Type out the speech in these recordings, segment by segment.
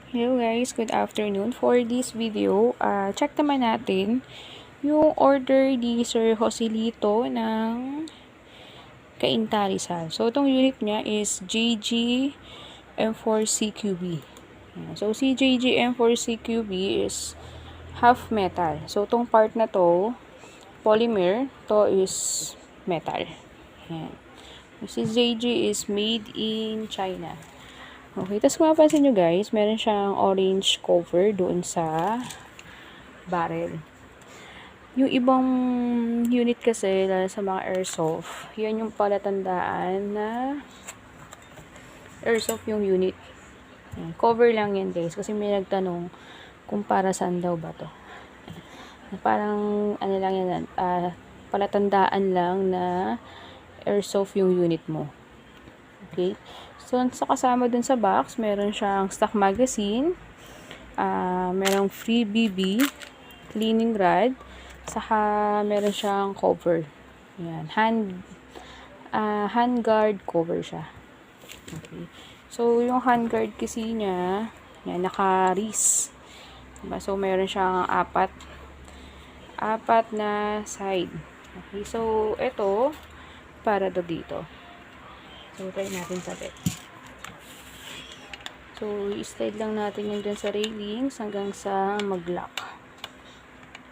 Hello guys, good afternoon. For this video, check naman natin yung order ni Sir Joselito ng Cainta Rizal. So, itong unit niya is JG M4CQB. So, si JG M4CQB is half metal. So, itong part na to, polymer, to is metal. Ayan. Si JG is made in China. Okay, tapos kung mapapansin nyo guys, meron siyang orange cover doon sa barrel. Yung ibang unit kasi, lalo sa mga airsoft, yan yung palatandaan na airsoft yung unit. Cover lang yan guys, kasi may nagtanong kung para saan daw ba to. Parang, ano lang yan, palatandaan lang na airsoft yung unit mo. Okay? So, sa kasama dun sa box, meron siyang stock magazine, merong free BB, cleaning rod, saka meron siyang cover. Ayan, handguard cover siya. Okay. So, yung handguard kasi niya, yan, naka-wrist. Diba? So, meron siyang apat na side. Okay. So, ito, para dito. So, try natin sa bed. So, i-slide lang natin yun dun sa railings hanggang sa mag-lock.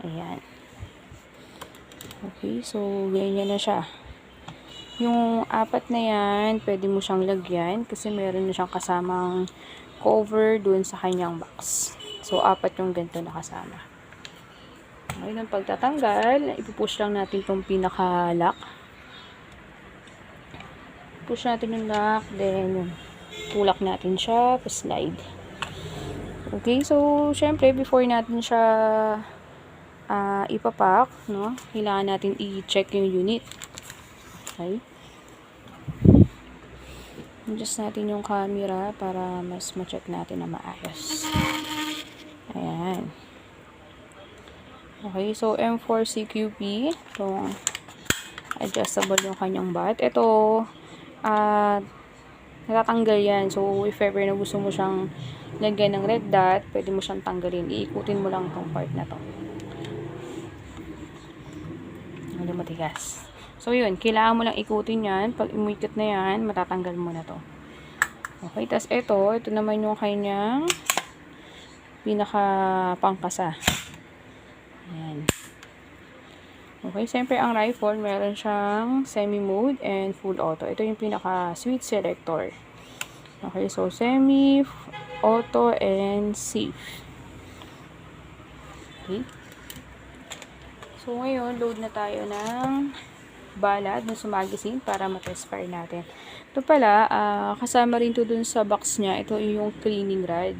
Ayan. Okay, so, ganyan na siya. Yung apat na yan, pwede mo siyang lagyan kasi meron na siyang kasamang cover dun sa kanyang box. So, apat yung ganito na kasama. Okay, nang pagtatanggal, ipupush lang natin itong pinaka-lock. Push natin yung lock, then tulak natin siya, pa-slide. Okay, so syempre before natin siya ipapak, no, kailangan natin i-check yung unit. Okay. Adjust natin yung camera para mas ma-check natin na maayos. Ayan. Okay, so M4CQB, itong adjustable yung kanyang bat. Ito, natatanggal yan. So, if ever na gusto mo siyang lagyan ng red dot, pwede mo siyang tanggalin. Iikutin mo lang itong part na to. Hindi matigas. So, yun. Kailangan mo lang ikutin yan. Pag umikot na yan, matatanggal mo na to. Okay. Tapos, ito naman yung kanyang pinaka pangkasa. Ayan. Okay, siyempre ang rifle, meron siyang semi-mode and full auto. Ito yung pinaka-switch selector. Okay, so semi, auto, and safe. Okay. So, ngayon, load na tayo ng bala dun sa magazine para matest fire natin. Ito pala, kasama rin to dun sa box niya. Ito yung cleaning rod.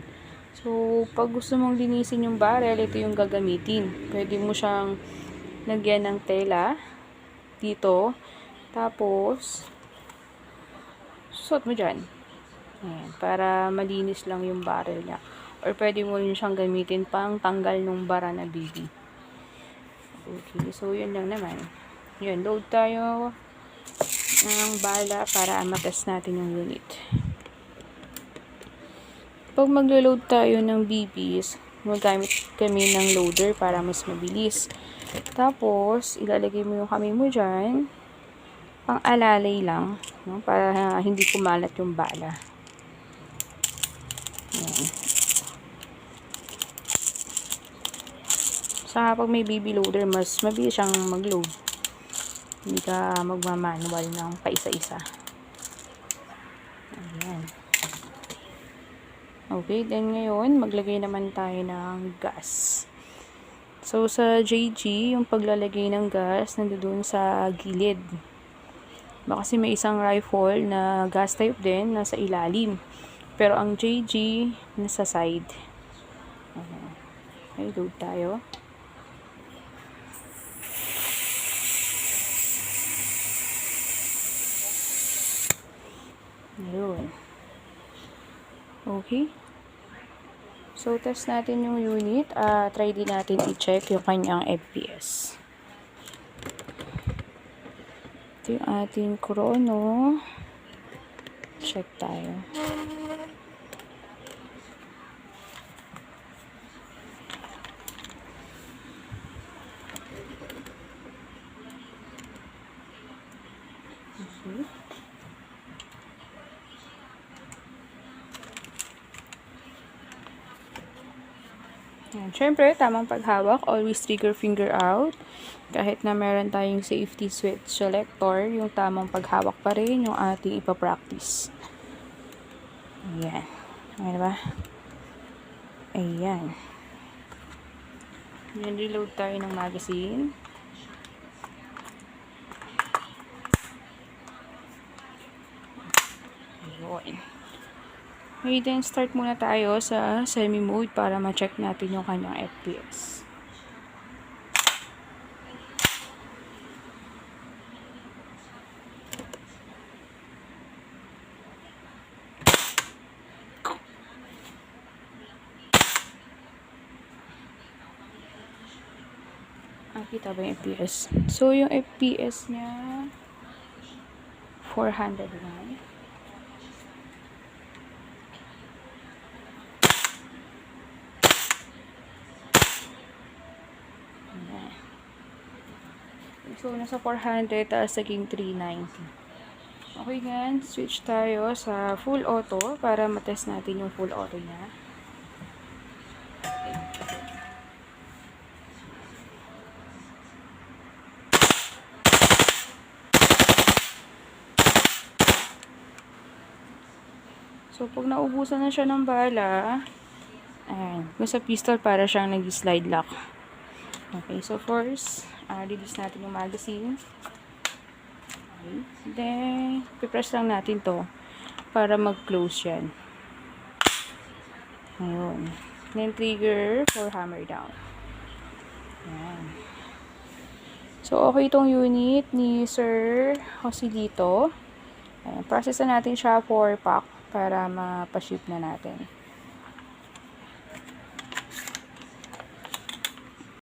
So, pag gusto mong linisin yung barrel, ito yung gagamitin. Pwede mo siyang lagyan ng tela dito, tapos suot mo dyan. Ayan, para malinis lang yung barrel niya, or pwede mo rin siyang gamitin pang tanggal ng bara na BB. Okay, so yun lang naman. Yun, load tayo ng bala para matest natin yung unit. Pag maglo-load tayo ng BBs, magamit kami ng loader para mas mabilis. Tapos, ilalagay mo yung kamay mo dyan, pang alalay lang, no? Para hindi kumalat yung bala. Ayan. Saka pag may BB loader, mas mabilis siyang mag-load. Hindi ka magmamanual ng paisa-isa. Ayan. Okay, then ngayon, maglagay naman tayo ng gas. So, sa JG, yung paglalagay ng gas, nandoon sa gilid. Kasi may isang rifle na gas type din, nasa ilalim. Pero ang JG, nasa side. Okay, load tayo. Ayun. Okay. So, test natin yung unit. Try din natin i-check yung kanyang FPS. Ito yung ating chrono. Check tayo. Ayan. Syempre, tamang paghawak, always trigger finger out. Kahit na meron tayong safety switch selector, yung tamang paghawak pa rin yung ating ipapractice. Ayan. Ayan, diba? Ayan. Ayan, reload tayo ng magazine. Ayun. Okay, then start muna tayo sa semi-mode para ma-check natin yung kanyang FPS. Kita ba yung FPS? So, yung FPS niya 401. So, nasa 400, tapos naging 390. Okay yan, switch tayo sa full auto para matest natin yung full auto niya. So, pag naubusan na siya ng bala, ayan, kung sa pistol para siyang nag-slide lock. Okay, so first, release natin yung magazine. Okay, then, pipress lang natin to para mag-close yan. Ayun. Then, trigger for hammer down. Ayan. So, okay itong unit ni Sir Joselito. Ayan, process na natin siya for pack para mapaship na natin.